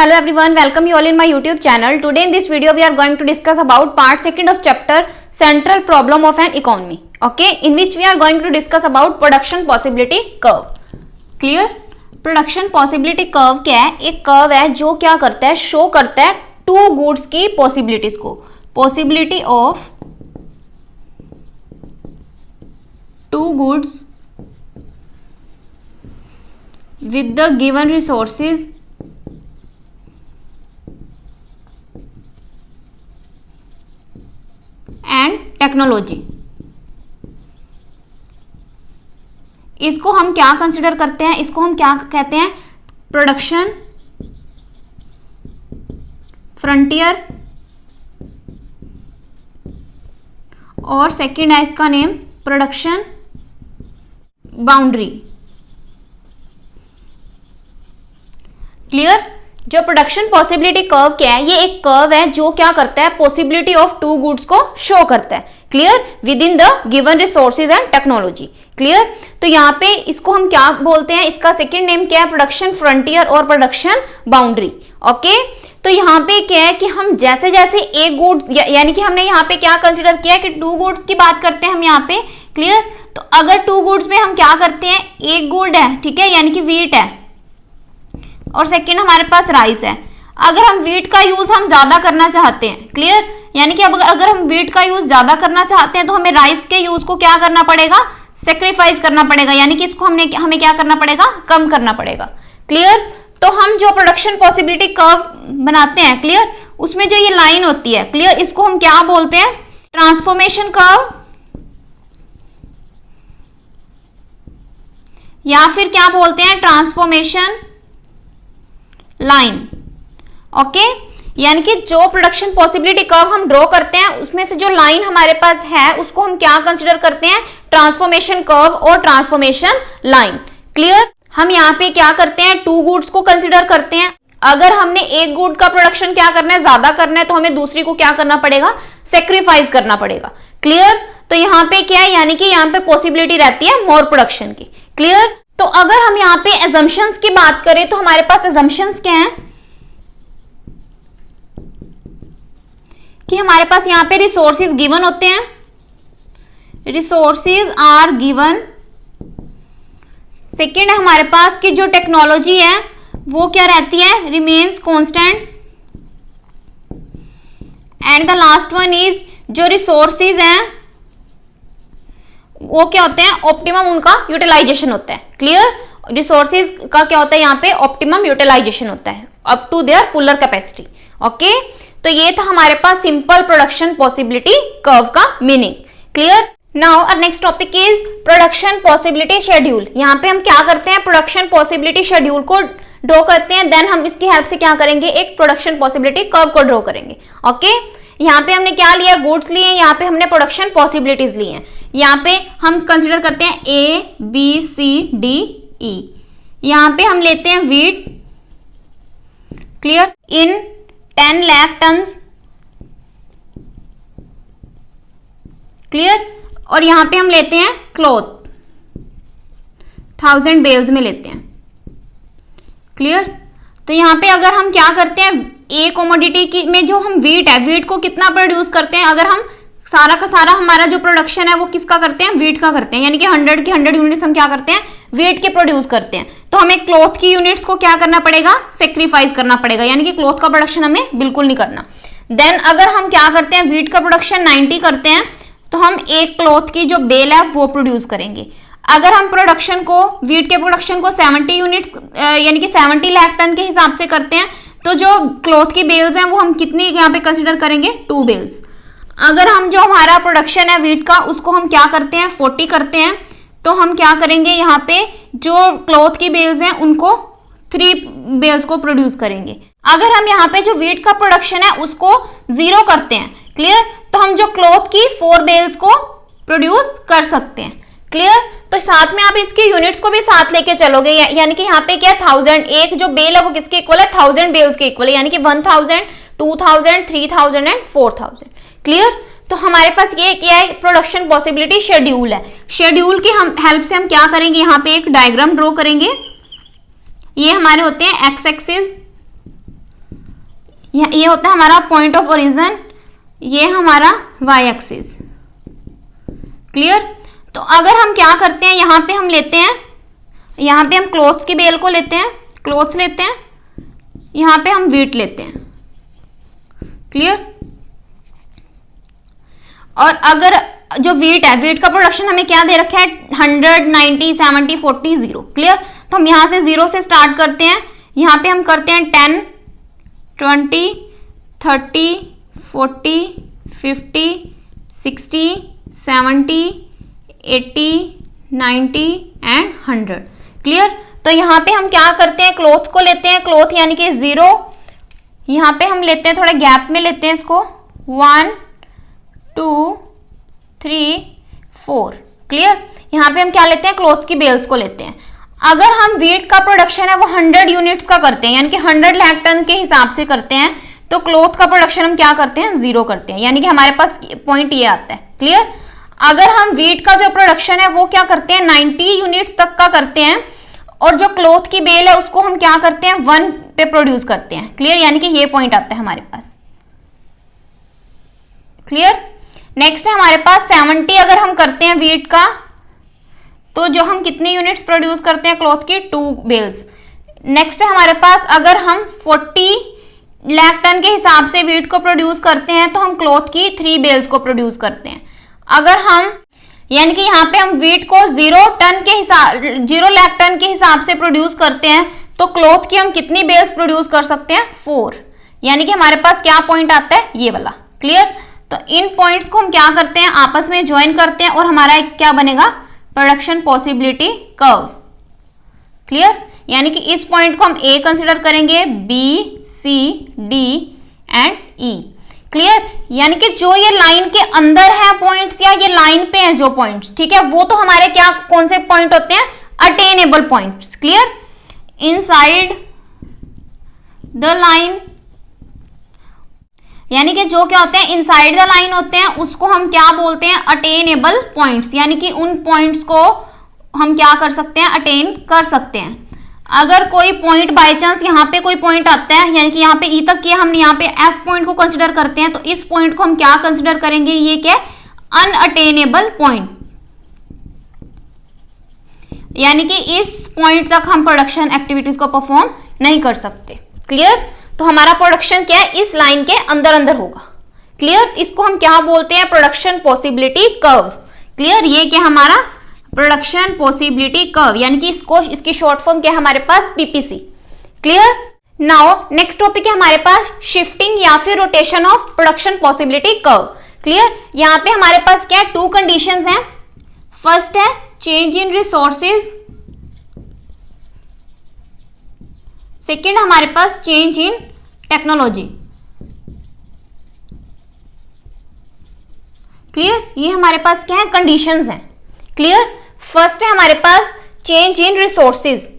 Hello everyone, welcome you all in my YouTube channel. Today in this video we are going to discuss about part 2 of chapter Central Problem of an Economy. Okay, in which we are going to discuss about Production Possibility Curve. Clear? Production Possibility Curve क्या है? एक curve है जो क्या करता है, show करता है टू गुड्स की पॉसिबिलिटीज को. Possibility of two goods with the given resources and technology. इसको हम क्या कंसिडर करते हैं, इसको हम क्या कहते हैं, प्रोडक्शन फ्रंटियर, और सेकंड है इसका नेम प्रोडक्शन बाउंड्री. क्लियर? जो प्रोडक्शन पॉसिबिलिटी कर्व क्या है, ये एक कर्व है जो क्या करता है, पॉसिबिलिटी ऑफ टू गुड्स को शो करता है. Clear? With in the given resources and technology. Clear? तो यहाँ पे इसको हम क्या बोलते हैं, इसका सेकंड नेम क्या है, प्रोडक्शन फ्रंटियर और प्रोडक्शन बाउंड्री. ओके, तो यहाँ पे क्या है कि हम जैसे जैसे एक गुड्स यानी कि हमने यहाँ पे क्या कंसिडर किया कि टू गुड्स की बात करते हैं हम यहाँ पे. क्लियर? तो अगर टू गुड्स में हम क्या करते हैं, एक गुड है, ठीक है, यानी कि वीट है, और सेकंड हमारे पास राइस है. अगर हम वीट का यूज हम ज्यादा करना चाहते हैं, क्लियर, यानी कि अगर हम वीट का यूज ज्यादा करना चाहते हैं तो हमें राइस के यूज को क्या करना पड़ेगा, सेक्रीफाइस करना पड़ेगा, यानी कि इसको हमें क्या करना पड़ेगा, कम करना पड़ेगा. क्लियर? तो हम जो प्रोडक्शन पॉसिबिलिटी कर्व बनाते हैं, क्लियर, उसमें जो ये लाइन होती है, क्लियर, इसको हम क्या बोलते हैं, ट्रांसफॉर्मेशन कर्व, या फिर क्या बोलते हैं, ट्रांसफॉर्मेशन लाइन. ओके, यानी कि जो प्रोडक्शन पॉसिबिलिटी कर्व हम ड्रॉ करते हैं उसमें से जो लाइन हमारे पास है उसको हम क्या कंसीडर करते हैं, ट्रांसफॉर्मेशन कर्व और ट्रांसफॉर्मेशन लाइन. क्लियर? हम यहाँ पे क्या करते हैं, टू गुड्स को कंसीडर करते हैं. अगर हमने एक गुड का प्रोडक्शन क्या करना है, ज्यादा करना है, तो हमें दूसरी को क्या करना पड़ेगा, सेक्रीफाइस करना पड़ेगा. क्लियर? तो यहाँ पे क्या है, यानी कि यहाँ पे पॉसिबिलिटी रहती है मोर प्रोडक्शन की. क्लियर? तो अगर हम यहाँ पे assumptions की बात करें तो हमारे पास assumptions क्या हैं कि हमारे पास यहाँ पे resources given होते हैं, resources are given. सेकेंड है हमारे पास कि जो टेक्नोलॉजी है वो क्या रहती है, remains constant. And the last one is जो resources हैं वो क्या होते हैं, ऑप्टिमम उनका यूटिलाइजेशन होता है. क्लियर? रिसोर्सेज का क्या होता है, यहाँ पे ऑप्टिमम यूटिलाइजेशन होता है up to their fuller capacity. Okay, तो ये था हमारे पास सिंपल प्रोडक्शन पॉसिबिलिटी कर्व का meaning. Clear? Now our next topic is production possibility schedule. यहाँ पे हम क्या करते हैं, प्रोडक्शन पॉसिबिलिटी शेड्यूल को ड्रॉ करते हैं, देन हम इसकी हेल्प से क्या करेंगे, एक प्रोडक्शन पॉसिबिलिटी कर्व को ड्रॉ करेंगे. ओके, यहाँ पे हमने क्या लिया, गुड्स लिए, यहाँ पे हमने प्रोडक्शन पॉसिबिलिटीज ली हैं. यहाँ पे हम कंसिडर करते हैं A B C D E. यहाँ पे हम लेते हैं वीट, क्लियर, इन 10 लाख टन्स. क्लियर? और यहाँ पे हम लेते हैं क्लॉथ 1000 बेल्स में लेते हैं. क्लियर? तो यहाँ पे अगर हम क्या करते हैं, ए कमोडिटी की में जो हम वीट है, वीट को कितना प्रोड्यूस करते हैं, अगर हम सारा का सारा हमारा जो प्रोडक्शन है वो किसका करते हैं, वीट का करते हैं, यानी कि 100 की 100 यूनिट्स हम क्या करते हैं, वीट के प्रोड्यूस करते हैं. तो हमें क्लॉथ की यूनिट्स को क्या करना पड़ेगा, सेक्रीफाइस करना पड़ेगा, यानी कि क्लॉथ का प्रोडक्शन हमें बिल्कुल नहीं करना. देन अगर हम क्या करते हैं, वीट का प्रोडक्शन 90 करते हैं तो हम एक क्लॉथ की जो बेल है वो प्रोड्यूस करेंगे. अगर हम प्रोडक्शन को, वीट के प्रोडक्शन को 70 यूनिट्स यानी कि 70 लाख टन के हिसाब से करते हैं, तो जो क्लॉथ की बेल्स हैं वो हम कितनी यहाँ पे कंसिडर करेंगे, 2 बेल्स. अगर हम जो हमारा प्रोडक्शन है वीट का उसको हम क्या करते हैं, 40 करते हैं, तो हम क्या करेंगे, यहाँ पे जो क्लॉथ की बेल्स हैं उनको 3 बेल्स को प्रोड्यूस करेंगे. अगर हम यहाँ पे जो वीट का प्रोडक्शन है उसको 0 करते हैं, क्लियर, तो हम जो क्लॉथ की 4 बेल्स को प्रोड्यूस कर सकते हैं. क्लियर? तो साथ में आप इसकी यूनिट्स को भी साथ लेके चलोगे, यानी कि यहाँ पे क्या है, 1000, एक जो बेल है वो किसके इक्वल है, 1000 बेल्स के इक्वल है, यानी कि 1000, 2000, 3000 एंड 4000. क्लियर? तो हमारे पास ये क्या है, प्रोडक्शन पॉसिबिलिटी शेड्यूल है. शेड्यूल की हम हेल्प से हम क्या करेंगे, यहाँ पे एक डायग्राम ड्रॉ करेंगे. ये हमारे होते हैं एक्स एक्सिस ये होता है हमारा पॉइंट ऑफ ओरिजिन, ये हमारा वाई एक्सिस। क्लियर। तो अगर हम क्या करते हैं, यहाँ पे हम लेते हैं, यहाँ पे हम क्लोथ्स की बेल को लेते हैं, क्लोथ्स लेते हैं, यहाँ पे हम व्हीट लेते हैं। क्लियर। और अगर जो व्हीट है, व्हीट का प्रोडक्शन हमें क्या दे रखा है, 100, 90, 70, 40, 0। क्लियर। तो हम यहां से 0 से स्टार्ट करते हैं, यहां पे हम करते हैं 10, 20, 30, 40, 50, 60, 70, 80, 90 एंड 100। क्लियर। तो यहां पे हम क्या करते हैं, क्लोथ को लेते हैं, क्लोथ यानी कि 0, यहां पे हम लेते हैं, थोड़ा गैप में लेते हैं इसको, 1, 2, 3, 4। क्लियर। यहां पे हम क्या लेते हैं, क्लोथ की बेल्स को लेते हैं। अगर हम व्हीट का प्रोडक्शन है वो 100 यूनिट्स का करते हैं, यानी कि 100 लाख टन के हिसाब से करते हैं, तो क्लोथ का प्रोडक्शन हम क्या करते हैं, 0 करते हैं, यानी कि हमारे पास पॉइंट ये आता है। क्लियर। अगर हम व्हीट का जो प्रोडक्शन है वो क्या करते हैं, 90 यूनिट्स तक का करते हैं, और जो क्लोथ की बेल है उसको हम क्या करते हैं, 1 पे प्रोड्यूस करते हैं। क्लियर। यानी कि ये पॉइंट आता है हमारे पास। क्लियर। नेक्स्ट है हमारे पास 70 अगर हम करते हैं व्हीट का, तो जो हम कितने यूनिट्स प्रोड्यूस करते हैं क्लॉथ की, 2 बेल्स। नेक्स्ट है हमारे पास अगर हम 40 लाख टन के हिसाब से व्हीट को प्रोड्यूस करते हैं तो हम क्लॉथ की 3 बेल्स को प्रोड्यूस करते हैं। अगर हम यानी कि यहाँ पे हम व्हीट को 0 लाख टन के हिसाब से प्रोड्यूस करते हैं तो क्लॉथ की हम कितनी बेल्स प्रोड्यूस कर सकते हैं, 4। यानी कि हमारे पास क्या पॉइंट आता है, ये वाला। क्लियर। तो इन पॉइंट्स को हम क्या करते हैं, आपस में ज्वाइन करते हैं और हमारा एक क्या बनेगा, प्रोडक्शन पॉसिबिलिटी कर्व। क्लियर। यानी कि इस पॉइंट को हम ए कंसिडर करेंगे, B, C, D and E. Clear. यानी कि जो ये लाइन के अंदर है पॉइंट्स या ये लाइन पे हैं जो पॉइंट्स, ठीक है, वो तो हमारे क्या कौन से पॉइंट होते हैं, attainable points. Clear. Inside the line, यानी कि जो क्या होते हैं, इनसाइड द लाइन होते हैं, उसको हम क्या बोलते हैं, अटेनेबल पॉइंट्स। यानी कि उन पॉइंट्स को हम क्या कर सकते हैं, अटेन कर सकते हैं। अगर कोई पॉइंट बाय चांस यहाँ पे कोई पॉइंट आता है, यानी कि यहाँ पे ई तक किया, हम यहाँ पे एफ पॉइंट को कंसिडर करते हैं, तो इस पॉइंट को हम क्या कंसिडर करेंगे, ये क्या, अनअटेनेबल पॉइंट। यानी कि इस पॉइंट तक हम प्रोडक्शन एक्टिविटीज को परफॉर्म नहीं कर सकते। क्लियर। तो हमारा प्रोडक्शन क्या है, इस लाइन के अंदर अंदर होगा। क्लियर। इसको हम क्या बोलते हैं, प्रोडक्शन पॉसिबिलिटी कर्व। क्लियर। ये क्या हमारा प्रोडक्शन पॉसिबिलिटी कर्व, यानी कि इसकी शॉर्ट फॉर्म क्या है हमारे पास, PPC. Clear. Now next topic है हमारे पास शिफ्टिंग या फिर rotation of production possibility curve. Clear. यहाँ पे हमारे पास क्या है, 2 कंडीशंस हैं। फर्स्ट है चेंज इन रिसोर्सेज, सेकेंड हमारे पास चेंज इन टेक्नोलॉजी। क्लियर। ये हमारे पास क्या है, कंडीशंस हैं। क्लियर। फर्स्ट है हमारे पास चेंज इन रिसोर्सेज।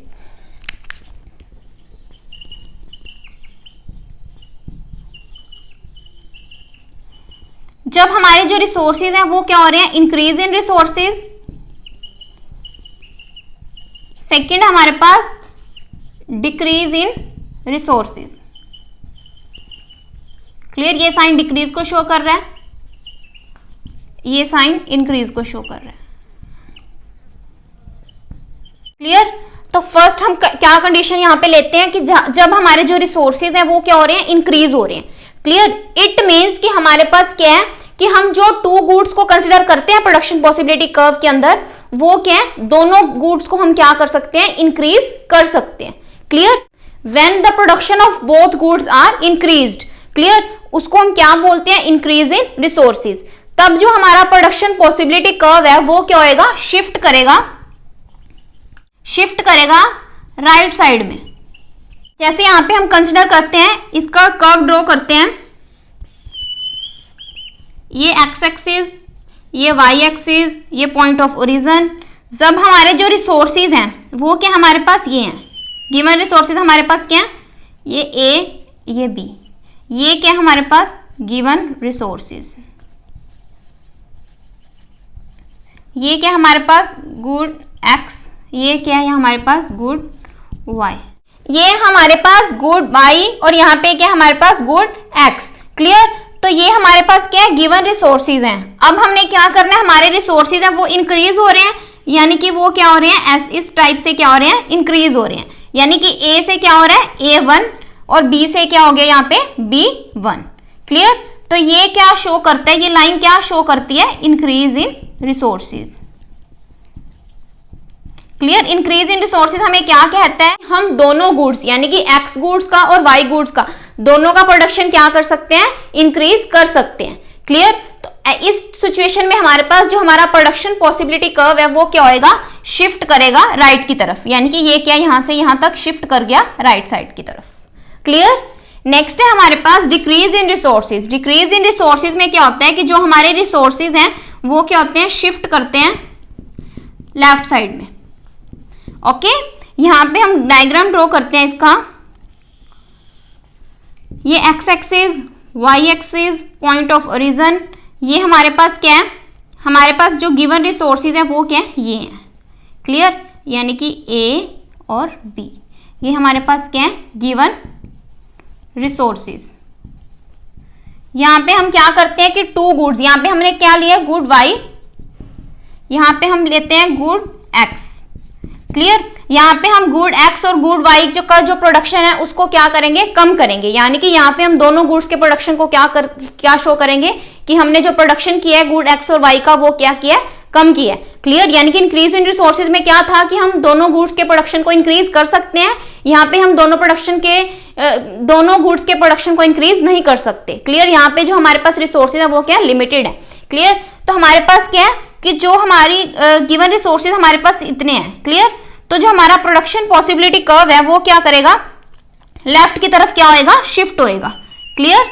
जब हमारे जो रिसोर्सेज हैं वो क्या हो रहे हैं, इंक्रीज इन रिसोर्सेज। सेकेंड हमारे पास डिक्रीज इन रिसोर्सेज। क्लियर। ये साइन डिक्रीज को शो कर रहा है, ये साइन इंक्रीज को शो कर रहा है। क्लियर। तो फर्स्ट हम क्या कंडीशन यहां पे लेते हैं कि जब हमारे जो रिसोर्सेज हैं वो क्या हो रहे हैं, इंक्रीज हो रहे हैं। क्लियर। इट मींस कि हमारे पास क्या है कि हम जो 2 गुड्स को कंसिडर करते हैं प्रोडक्शन पॉसिबिलिटी कर्व के अंदर, वो क्या है, दोनों गुड्स को हम क्या कर सकते हैं, इंक्रीज कर सकते हैं। Clear. When the production of both goods are increased, clear, उसको हम क्या बोलते हैं, इंक्रीज इन रिसोर्सेज। तब जो हमारा प्रोडक्शन पॉसिबिलिटी कर्व है वो क्या होएगा, शिफ्ट करेगा राइट साइड में। जैसे यहां पे हम कंसिडर करते हैं, इसका कर्व ड्रॉ करते हैं, ये एक्स एक्सिस, ये वाई एक्सिस, ये पॉइंट ऑफ ओरिजिन। जब हमारे जो रिसोर्सेज हैं वो क्या हमारे पास ये हैं, गिवन रिसोर्सेज हमारे पास क्या है, ये ए, ये बी, ये क्या हमारे पास गिवन रिसोर्सेज, ये क्या हमारे पास गुड एक्स, ये क्या है हमारे पास गुड वाई। ये हमारे पास गुड y और यहाँ पे क्या हमारे पास गुड x। क्लियर? तो ये हमारे पास क्या है, गिवन रिसोर्सेज हैं। अब हमने क्या करना है, हमारे रिसोर्सेज हैं वो इंक्रीज हो रहे हैं, यानी कि वो क्या हो रहे हैं, इस टाइप से क्या हो रहे हैं, इंक्रीज हो रहे हैं। यानी कि A से क्या हो रहा है, A1 और B से क्या हो गया यहाँ पे B1। क्लियर? तो ये क्या शो करता है, ये लाइन क्या शो करती है, increase in resources. Clear? Increase in resources हमें क्या कहता है, हम दोनों गुड्स यानी कि एक्स गुड्स का और वाई गुड्स का दोनों का प्रोडक्शन क्या कर सकते हैं, इंक्रीज कर सकते हैं। क्लियर? तो इस सिचुएशन में हमारे पास जो हमारा प्रोडक्शन पॉसिबिलिटी कर्व है वो क्या होएगा, शिफ्ट करेगा राइट की तरफ। यानी कि ये क्या यहां से यहां तक शिफ्ट कर गया राइट साइड की तरफ। क्लियर? नेक्स्ट है हमारे पास decrease in resources. Decrease in resources में क्या होता है कि जो हमारे रिसोर्सेज हैं वो क्या होते हैं, शिफ्ट करते हैं लेफ्ट साइड में। ओके, यहां पे हम डायग्राम ड्रॉ करते हैं इसका। ये X axis, Y axis, point of origin, ये हमारे पास क्या है, हमारे पास जो गिवन रिसोर्सेज है वो क्या है, ये है। क्लियर? यानी कि ए और बी, ये हमारे पास क्या है, गिवन रिसोर्सेज। यहां पे हम क्या करते हैं कि टू गुड्स, यहां पे हमने क्या लिया, गुड वाई, यहां पे हम लेते हैं गुड एक्स। क्लियर? यहाँ पे हम गुड एक्स और गुड वाई का जो प्रोडक्शन है उसको क्या करेंगे, कम करेंगे। यानी कि यहाँ पे हम दोनों गुड्स के प्रोडक्शन को क्या शो करेंगे कि हमने जो प्रोडक्शन किया है गुड एक्स और वाई का वो क्या किया है, कम किया है। क्लियर? यानी कि इंक्रीज इन रिसोर्सेज में क्या था कि हम दोनों गुड्स के प्रोडक्शन को इंक्रीज कर सकते हैं, यहाँ पे हम दोनों गुड्स के प्रोडक्शन को इंक्रीज नहीं कर सकते। क्लियर? यहाँ पे जो हमारे पास रिसोर्सेज है वो क्या है, लिमिटेड है। क्लियर? तो हमारे पास क्या है कि जो हमारी गिवन रिसोर्सेज हमारे पास इतने हैं। क्लियर? तो जो हमारा प्रोडक्शन पॉसिबिलिटी कर्व है वो क्या करेगा, लेफ्ट की तरफ क्या होएगा, शिफ्ट होएगा। क्लियर?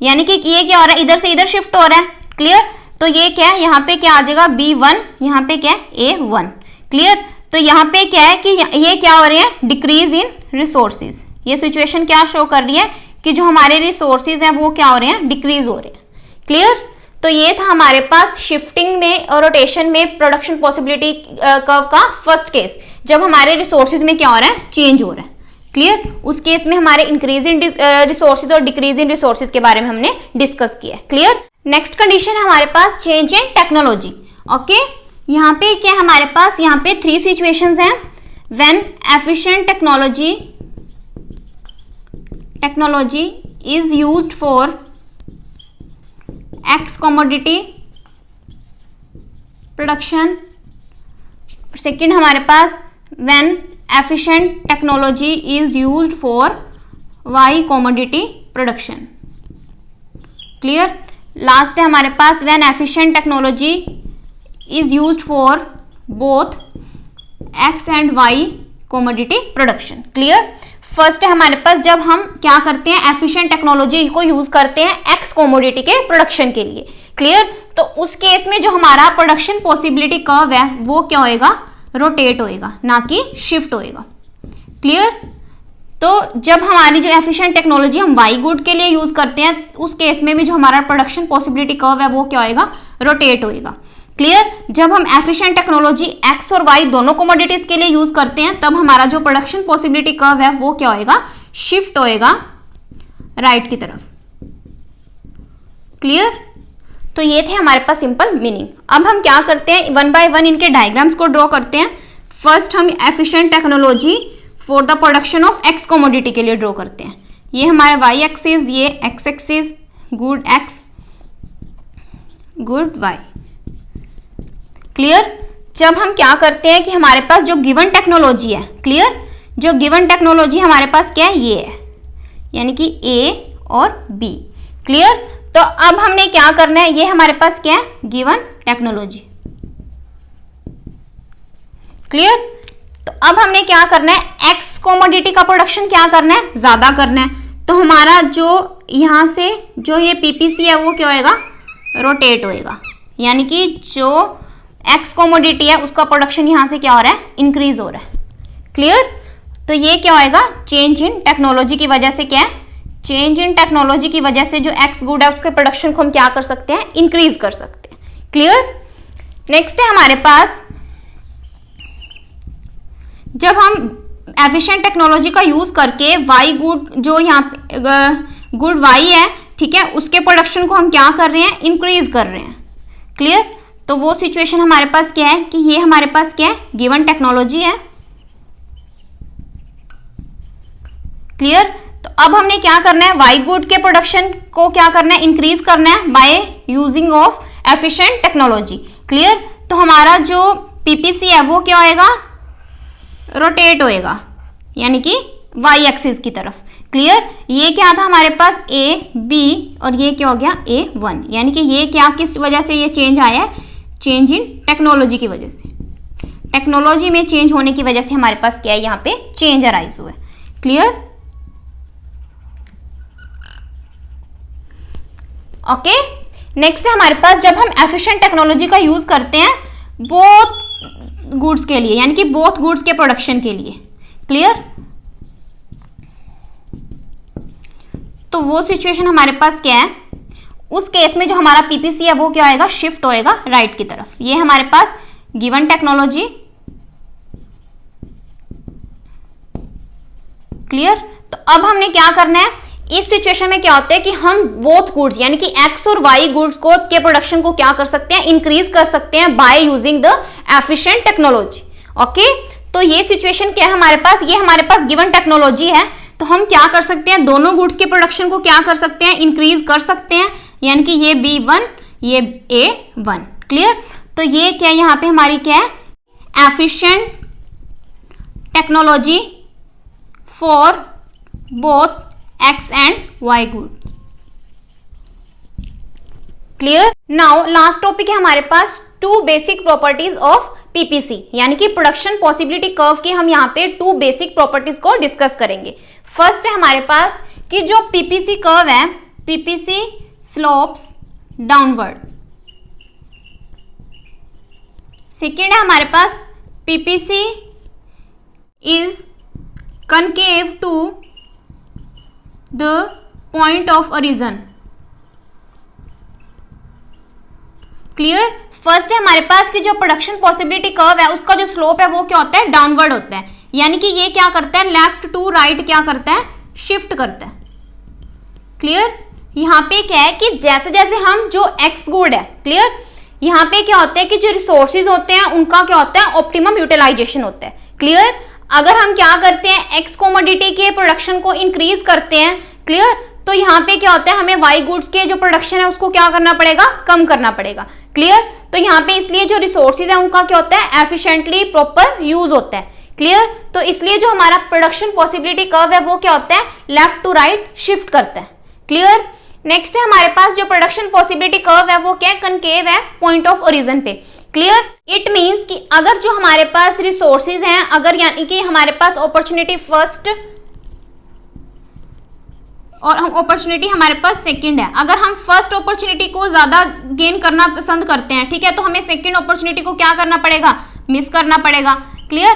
यानी कि ये क्या हो रहा है, इधर से इधर शिफ्ट हो रहा है। क्लियर? तो ये क्या है, यहाँ पे क्या आ जाएगा B1, यहाँ पे क्या है A1। क्लियर? तो यहाँ पे क्या है कि ये क्या हो रहे हैं, डिक्रीज इन रिसोर्सेज। ये सिचुएशन क्या शो कर रही है कि जो हमारे रिसोर्सेज हैं वो क्या हो रहे हैं, डिक्रीज हो रहे हैं। क्लियर? तो ये था हमारे पास शिफ्टिंग में और रोटेशन में प्रोडक्शन पॉसिबिलिटी कर्व का फर्स्ट केस, जब हमारे रिसोर्सेज में क्या हो रहा है, चेंज हो रहा है। क्लियर? उस केस में हमारे इंक्रीज इन रिसोर्सेज और डिक्रीज इन रिसोर्सेज के बारे में हमने डिस्कस किया है। क्लियर? नेक्स्ट कंडीशन है हमारे पास चेंज इन टेक्नोलॉजी। ओके, यहाँ पे क्या हमारे पास, यहाँ पे 3 सिचुएशंस हैं। When efficient technology is used for x commodity production. Second हमारे पास when efficient technology is used for y commodity production। Clear? Last है हमारे पास when efficient technology is used for both x and y commodity production। Clear? First है हमारे पास जब हम क्या करते हैं, एफिशिएंट टेक्नोलॉजी को यूज करते हैं एक्स कमोडिटी के प्रोडक्शन के लिए। क्लियर? तो उस केस में जो हमारा प्रोडक्शन पॉसिबिलिटी कर्व है वो क्या होएगा, रोटेट होएगा, ना कि शिफ्ट होएगा। क्लियर? तो जब हमारी जो एफिशिएंट टेक्नोलॉजी हम वाई गुड के लिए यूज करते हैं उस केस में भी जो हमारा प्रोडक्शन पॉसिबिलिटी कर्व है वो क्या होएगा, रोटेट होएगा। क्लियर? जब हम एफिशिएंट टेक्नोलॉजी एक्स और वाई दोनों कमोडिटीज के लिए यूज करते हैं तब हमारा जो प्रोडक्शन पॉसिबिलिटी कर्व है वो क्या होएगा, शिफ्ट होएगा राइट की तरफ। क्लियर? तो ये थे हमारे पास सिंपल मीनिंग। अब हम क्या करते हैं, 1 बाय 1 इनके डायग्राम्स को ड्रॉ करते हैं। फर्स्ट हम efficient technology for the production of X commodity के लिए ड्रॉ करते हैं। ये हमारे वाई एक्सिस, ये X axis, good X, good Y. Clear? जब हम क्या करते हैं कि हमारे पास जो गिवन टेक्नोलॉजी है, क्लियर, जो गिवन टेक्नोलॉजी हमारे पास क्या है, ये है, यानी कि ए और बी। क्लियर? तो अब हमने क्या करना है, ये हमारे पास क्या है, गिवन टेक्नोलॉजी। क्लियर? तो अब हमने क्या करना है, एक्स कमोडिटी का प्रोडक्शन क्या करना है, ज्यादा करना है। तो हमारा जो यहां से जो ये पीपीसी है वो क्या होएगा, रोटेट होएगा। यानी कि जो एक्स कमोडिटी है उसका प्रोडक्शन यहां से क्या हो रहा है, इंक्रीज हो रहा है। क्लियर? तो ये क्या होएगा, चेंज इन टेक्नोलॉजी की वजह से क्या है, चेंज इन टेक्नोलॉजी की वजह से जो एक्स गुड है उसके प्रोडक्शन को हम क्या कर सकते हैं, इंक्रीज कर सकते हैं। क्लियर? नेक्स्ट है हमारे पास जब हम एफिशिएंट टेक्नोलॉजी का यूज करके वाई गुड जो यहाँ पे गुड वाई है, ठीक है, उसके प्रोडक्शन को हम क्या कर रहे हैं, इंक्रीज कर रहे हैं। क्लियर। तो वो सिचुएशन हमारे पास क्या है कि ये हमारे पास क्या है, गिवन टेक्नोलॉजी है। क्लियर। तो अब हमने क्या करना है, वाई गुड के प्रोडक्शन को क्या करना है, इंक्रीज करना है by using of efficient technology. Clear. तो हमारा जो पीपीसी है वो क्या होएगा, रोटेट होएगा, यानी कि वाई एक्सिस की तरफ। क्लियर। ये क्या था हमारे पास, ए बी, और ये क्या हो गया, A1, यानी कि ये क्या, किस वजह से ये चेंज आया है, चेंज इन टेक्नोलॉजी की वजह से। टेक्नोलॉजी में चेंज होने की वजह से हमारे पास क्या है, यहाँ पे चेंज अराइज हुआ है। क्लियर। ओके। नेक्स्ट है हमारे पास, जब हम एफिशिएंट टेक्नोलॉजी का यूज करते हैं बोथ गुड्स के लिए, यानी कि बोथ गुड्स के प्रोडक्शन के लिए। क्लियर। तो वो सिचुएशन हमारे पास क्या है, उस केस में जो हमारा पीपीसी है वो क्या होएगा, शिफ्ट होएगा राइट की तरफ। ये हमारे पास गिवन टेक्नोलॉजी। क्लियर। तो अब हमने क्या करना है, इस सिचुएशन में क्या होता है कि हम बोथ गुड्स यानी कि एक्स और वाई गुड्स को के प्रोडक्शन को क्या कर सकते हैं, इंक्रीज कर सकते हैं by using the efficient technology. Okay. तो ये सिचुएशन क्या है हमारे पास, ये हमारे पास गिवन टेक्नोलॉजी है, तो हम क्या कर सकते हैं, दोनों गुड्स के प्रोडक्शन को क्या कर सकते हैं, इंक्रीज कर सकते हैं, यानी कि ये B1 ये A1। क्लियर। तो ये क्या है, यहाँ पे हमारी क्या है, efficient technology for both X and Y good. Clear. Now last topic है हमारे पास, two basic properties of PPC, यानी कि प्रोडक्शन पॉसिबिलिटी कर्व की हम यहाँ पे टू बेसिक प्रॉपर्टीज को डिस्कस करेंगे। फर्स्ट है हमारे पास कि जो पीपीसी कर्व है, पीपीसी स्लोप्स डाउनवर्ड। सेकेंड है हमारे पास PPC is concave to the point of origin. Clear. First है हमारे पास कि जो प्रोडक्शन पॉसिबिलिटी कर्व है उसका जो स्लोप है वो क्या होता है, डाउनवर्ड होता है, यानी कि ये क्या करता है, लेफ्ट टू राइट क्या करता है, शिफ्ट करता है। क्लियर। यहाँ पे क्या है कि जैसे जैसे हम जो एक्स गुड है, क्लियर, यहाँ पे क्या होता है कि जो रिसोर्सेज होते हैं उनका क्या होता है, ऑप्टिमम यूटिलाइजेशन होता है। क्लियर। अगर हम क्या करते हैं, एक्स कमोडिटी के प्रोडक्शन को इंक्रीज करते हैं, क्लियर, तो यहाँ पे क्या होता है, हमें वाई गुड्स के जो प्रोडक्शन है उसको क्या करना पड़ेगा, कम करना पड़ेगा। क्लियर। तो यहाँ पे इसलिए जो रिसोर्सेज है उनका क्या होता है, एफिशिएंटली प्रॉपर यूज होता है। क्लियर। तो इसलिए जो हमारा प्रोडक्शन पॉसिबिलिटी कर्व है वो क्या होता है, लेफ्ट टू राइट शिफ्ट करता है। क्लियर। नेक्स्ट है हमारे पास जो प्रोडक्शन पॉसिबिलिटी कर्व है वो क्या है, कनकेव है पॉइंट ऑफ ओरिजिन पे। क्लियर। इट मींस कि अगर जो हमारे पास रिसोर्सेज हैं, अगर यानी कि हमारे पास अपॉर्चुनिटी फर्स्ट और हम अपॉर्चुनिटी हमारे पास सेकंड है, अगर हम फर्स्ट अपॉर्चुनिटी को ज्यादा गेन करना पसंद करते हैं, ठीक है, तो हमें सेकंड अपॉर्चुनिटी को क्या करना पड़ेगा, मिस करना पड़ेगा। क्लियर।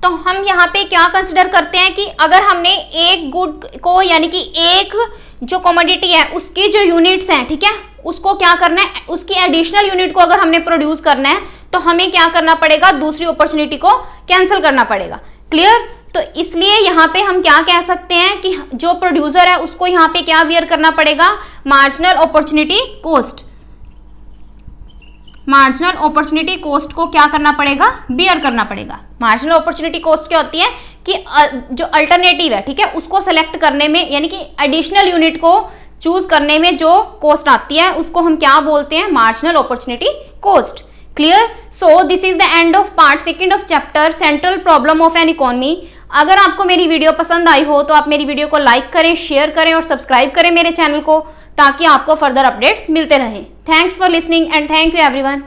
तो हम यहाँ पे क्या कंसिडर करते हैं कि अगर हमने एक गुड को यानी कि एक जो कमोडिटी है उसकी जो यूनिट्स हैं, ठीक है, उसको क्या करना है, उसकी एडिशनल यूनिट को अगर हमने प्रोड्यूस करना है तो हमें क्या करना पड़ेगा, दूसरी अपॉर्चुनिटी को कैंसिल करना पड़ेगा। क्लियर। तो इसलिए यहाँ पे हम क्या कह सकते हैं कि जो प्रोड्यूसर है उसको यहाँ पे क्या बियर करना पड़ेगा, marginal opportunity cost. Marginal opportunity cost को क्या करना पड़ेगा, बियर करना पड़ेगा। मार्जिनल अपॉर्चुनिटी कॉस्ट क्या होती है कि जो अल्टरनेटिव है, ठीक है, उसको सेलेक्ट करने में यानी कि एडिशनल यूनिट को चूज करने में जो कॉस्ट आती है उसको हम क्या बोलते हैं, marginal opportunity cost. Clear. So this is the end of part second of chapter central problem of an economy. अगर आपको मेरी वीडियो पसंद आई हो तो आप मेरी वीडियो को लाइक करें, शेयर करें और सब्सक्राइब करें मेरे चैनल को, ताकि आपको फर्दर अपडेट्स मिलते रहें। Thanks for listening and thank you everyone.